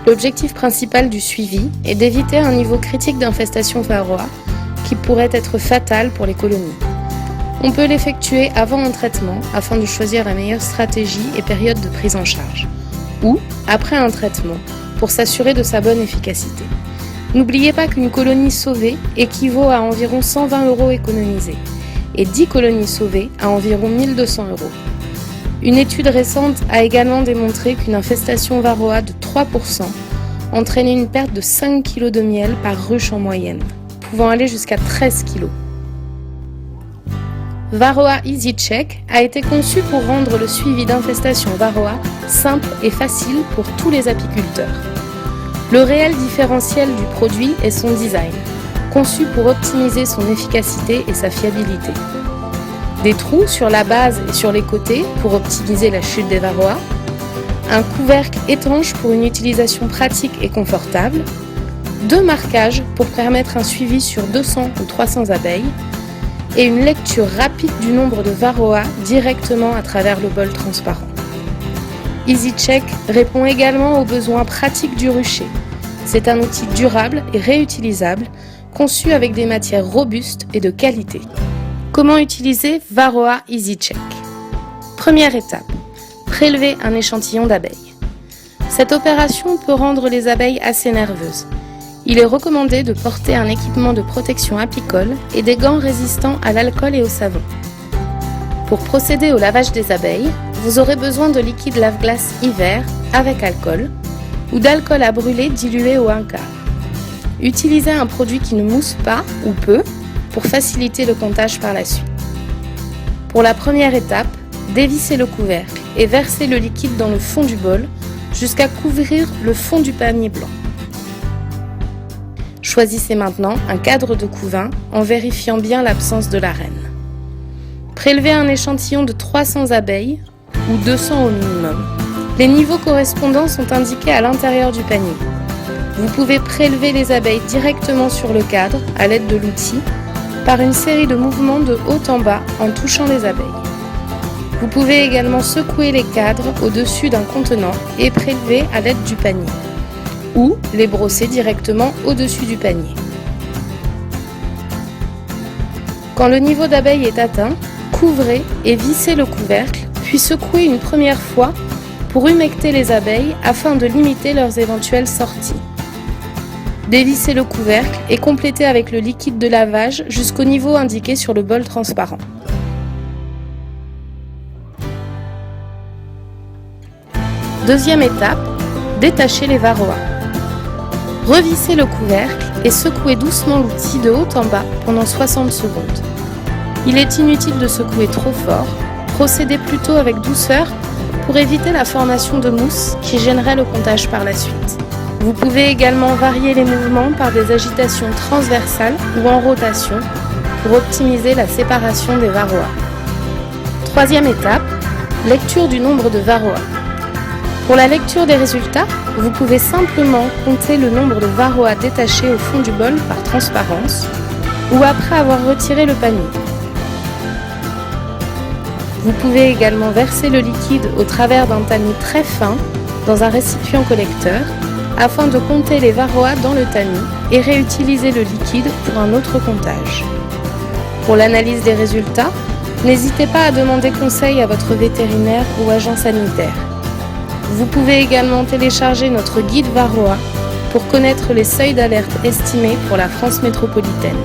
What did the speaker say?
L'objectif principal du suivi est d'éviter un niveau critique d'infestation varroa qui pourrait être fatal pour les colonies. On peut l'effectuer avant un traitement afin de choisir la meilleure stratégie et période de prise en charge, ou après un traitement pour s'assurer de sa bonne efficacité. N'oubliez pas qu'une colonie sauvée équivaut à environ 120 € économisés et 10 colonies sauvées à environ 1 200 €. Une étude récente a également démontré qu'une infestation varroa de 3% entraînait une perte de 5 kg de miel par ruche en moyenne, pouvant aller jusqu'à 13 kg. Varroa EasyCheck a été conçu pour rendre le suivi d'infestation varroa simple et facile pour tous les apiculteurs. Le réel différentiel du produit est son design, conçu pour optimiser son efficacité et sa fiabilité. Des trous sur la base et sur les côtés pour optimiser la chute des varroas, un couvercle étanche pour une utilisation pratique et confortable, 2 marquages pour permettre un suivi sur 200 ou 300 abeilles, et une lecture rapide du nombre de varroas directement à travers le bol transparent. EasyCheck répond également aux besoins pratiques du rucher. C'est un outil durable et réutilisable, conçu avec des matières robustes et de qualité. Comment utiliser Varroa EasyCheck? Première étape, prélever un échantillon d'abeilles. Cette opération peut rendre les abeilles assez nerveuses. Il est recommandé de porter un équipement de protection apicole et des gants résistants à l'alcool et au savon. Pour procéder au lavage des abeilles, vous aurez besoin de liquide lave-glace hiver avec alcool ou d'alcool à brûler dilué au 1/4. Utilisez un produit qui ne mousse pas ou peu pour faciliter le comptage par la suite. Pour la première étape, dévissez le couvercle et versez le liquide dans le fond du bol jusqu'à couvrir le fond du panier blanc. Choisissez maintenant un cadre de couvain en vérifiant bien l'absence de la reine. Prélevez un échantillon de 300 abeilles ou 200 au minimum. Les niveaux correspondants sont indiqués à l'intérieur du panier. Vous pouvez prélever les abeilles directement sur le cadre à l'aide de l'outil par une série de mouvements de haut en bas en touchant les abeilles. Vous pouvez également secouer les cadres au-dessus d'un contenant et prélever à l'aide du panier, ou les brosser directement au-dessus du panier. Quand le niveau d'abeille est atteint, couvrez et vissez le couvercle, puis secouez une première fois pour humecter les abeilles afin de limiter leurs éventuelles sorties. Dévissez le couvercle et complétez avec le liquide de lavage jusqu'au niveau indiqué sur le bol transparent. Deuxième étape, détachez les varroas. Revissez le couvercle et secouez doucement l'outil de haut en bas pendant 60 secondes. Il est inutile de secouer trop fort, procédez plutôt avec douceur pour éviter la formation de mousse qui gênerait le comptage par la suite. Vous pouvez également varier les mouvements par des agitations transversales ou en rotation pour optimiser la séparation des varroas. Troisième étape, lecture du nombre de varroas. Pour la lecture des résultats, vous pouvez simplement compter le nombre de varroas détachés au fond du bol par transparence ou après avoir retiré le panier. Vous pouvez également verser le liquide au travers d'un tamis très fin dans un récipient collecteur afin de compter les varroas dans le tamis et réutiliser le liquide pour un autre comptage. Pour l'analyse des résultats, n'hésitez pas à demander conseil à votre vétérinaire ou agent sanitaire. Vous pouvez également télécharger notre guide Varroa pour connaître les seuils d'alerte estimés pour la France métropolitaine.